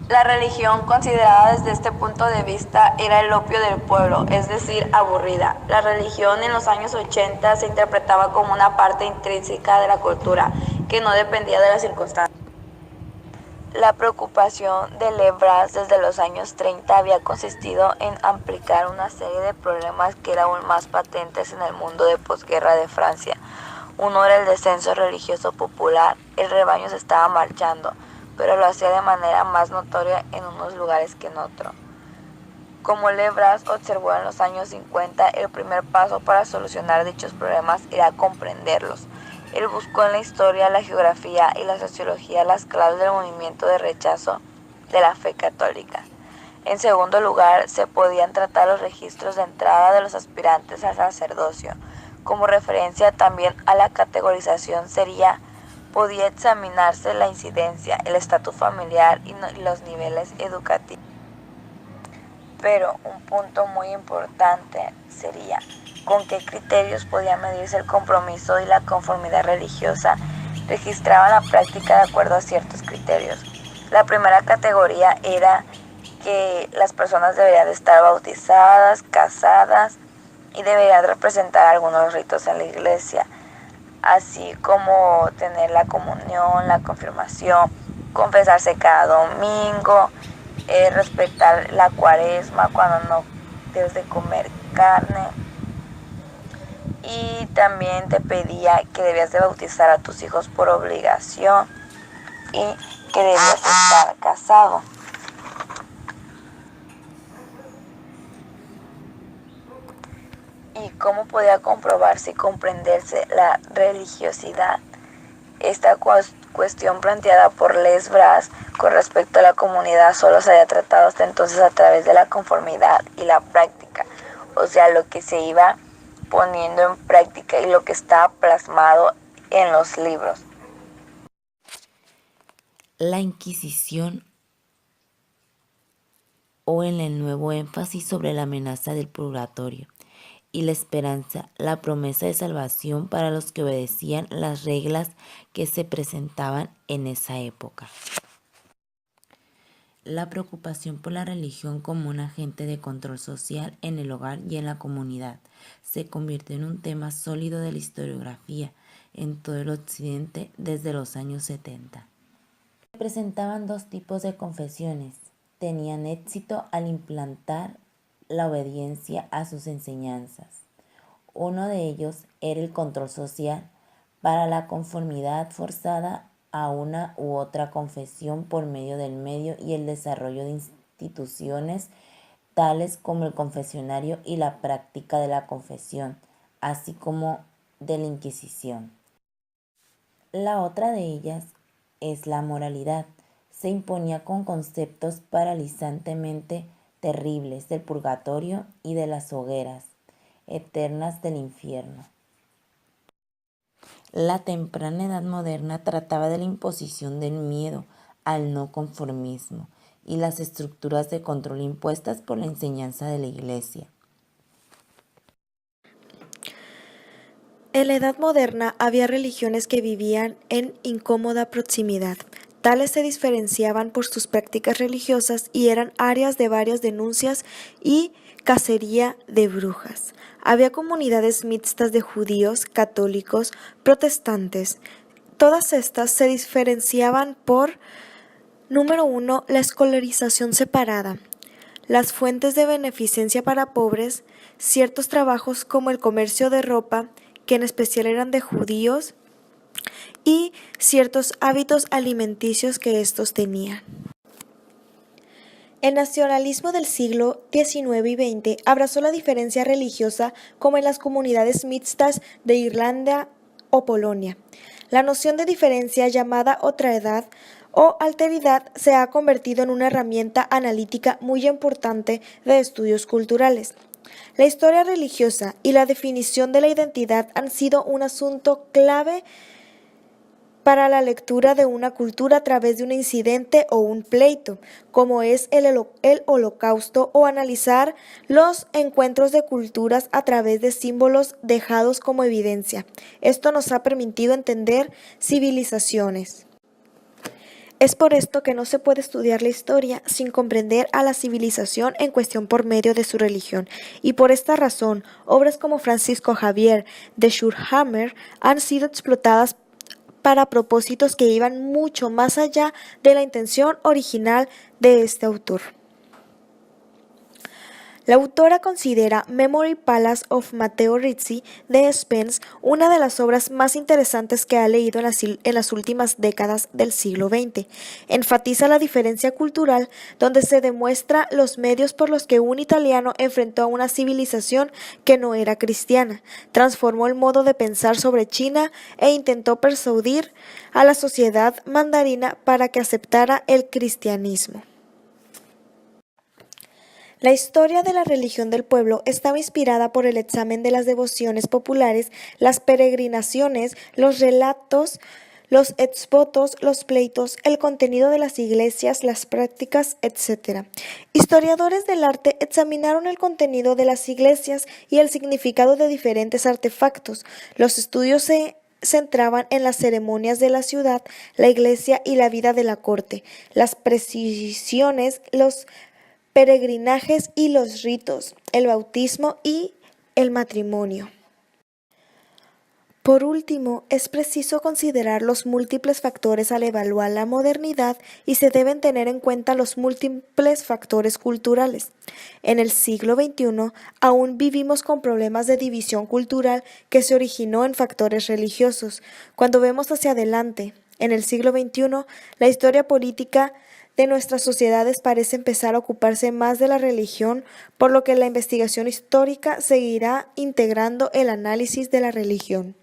La religión, considerada desde este punto de vista, era el opio del pueblo, es decir, aburrida. La religión en los años 80 se interpretaba como una parte intrínseca de la cultura, que no dependía de las circunstancias. La preocupación de Lebras desde los años 30 había consistido en ampliar una serie de problemas que eran aún más patentes en el mundo de posguerra de Francia. Uno era el descenso religioso popular. El rebaño se estaba marchando, pero lo hacía de manera más notoria en unos lugares que en otros. Como Lebras observó en los años 50, el primer paso para solucionar dichos problemas era comprenderlos. Él buscó en la historia, la geografía y la sociología las claves del movimiento de rechazo de la fe católica. En segundo lugar, se podían tratar los registros de entrada de los aspirantes al sacerdocio. Como referencia también a la categorización podía examinarse la incidencia, el estatus familiar y los niveles educativos. Pero un punto muy importante sería con qué criterios podía medirse el compromiso y la conformidad religiosa. Registraban la práctica de acuerdo a ciertos criterios. La primera categoría era que las personas deberían de estar bautizadas, casadas y deberían representar algunos ritos en la iglesia, así como tener la comunión, la confirmación, confesarse cada domingo, respetar la cuaresma cuando no debes de comer carne. Y también te pedía que debías de bautizar a tus hijos por obligación y que debías estar casado. ¿Y cómo podía comprobarse y comprenderse la religiosidad? Esta cuestión planteada por Lebras con respecto a la comunidad solo se había tratado hasta entonces a través de la conformidad y la práctica, o sea, lo que se iba poniendo en práctica y lo que estaba plasmado en los libros. La Inquisición, o en el nuevo énfasis sobre la amenaza del purgatorio y la esperanza, la promesa de salvación para los que obedecían las reglas que se presentaban en esa época. La preocupación por la religión como un agente de control social en el hogar y en la comunidad se convirtió en un tema sólido de la historiografía en todo el occidente desde los años 70. Se presentaban dos tipos de confesiones. Tenían éxito al implantar la obediencia a sus enseñanzas. Uno de ellos era el control social para la conformidad forzada a una u otra confesión por medio del medio y el desarrollo de instituciones tales como el confesionario y la práctica de la confesión, así como de la Inquisición. La otra de ellas es la moralidad. Se imponía con conceptos paralizantemente terribles del purgatorio y de las hogueras eternas del infierno. La temprana edad moderna trataba de la imposición del miedo al no conformismo y las estructuras de control impuestas por la enseñanza de la Iglesia. En la Edad Moderna había religiones que vivían en incómoda proximidad. Tales se diferenciaban por sus prácticas religiosas y eran áreas de varias denuncias y cacería de brujas. Había comunidades mixtas de judíos, católicos, protestantes. Todas estas se diferenciaban por, número 1, la escolarización separada, las fuentes de beneficencia para pobres, ciertos trabajos como el comercio de ropa, que en especial eran de judíos, y ciertos hábitos alimenticios que estos tenían. El nacionalismo del siglo XIX y XX abrazó la diferencia religiosa como en las comunidades mixtas de Irlanda o Polonia. La noción de diferencia llamada otredad o alteridad se ha convertido en una herramienta analítica muy importante de estudios culturales. La historia religiosa y la definición de la identidad han sido un asunto clave para la lectura de una cultura a través de un incidente o un pleito, como es el Holocausto, o analizar los encuentros de culturas a través de símbolos dejados como evidencia. Esto nos ha permitido entender civilizaciones. Es por esto que no se puede estudiar la historia sin comprender a la civilización en cuestión por medio de su religión, y por esta razón, obras como Francisco Javier de Schurhammer han sido explotadas para propósitos que iban mucho más allá de la intención original de este autor. La autora considera Memory Palace of Matteo Rizzi de Spence una de las obras más interesantes que ha leído en las últimas décadas del siglo XX. Enfatiza la diferencia cultural, donde se demuestra los medios por los que un italiano enfrentó a una civilización que no era cristiana, transformó el modo de pensar sobre China e intentó persuadir a la sociedad mandarina para que aceptara el cristianismo. La historia de la religión del pueblo estaba inspirada por el examen de las devociones populares, las peregrinaciones, los relatos, los exvotos, los pleitos, el contenido de las iglesias, las prácticas, etc. Historiadores del arte examinaron el contenido de las iglesias y el significado de diferentes artefactos. Los estudios se centraban en las ceremonias de la ciudad, la iglesia y la vida de la corte, las precisiones, los peregrinajes y los ritos, el bautismo y el matrimonio. Por último, es preciso considerar los múltiples factores al evaluar la modernidad y se deben tener en cuenta los múltiples factores culturales. En el siglo XXI aún vivimos con problemas de división cultural que se originó en factores religiosos. Cuando vemos hacia adelante, en el siglo XXI, la historia política de nuestras sociedades parece empezar a ocuparse más de la religión, por lo que la investigación histórica seguirá integrando el análisis de la religión.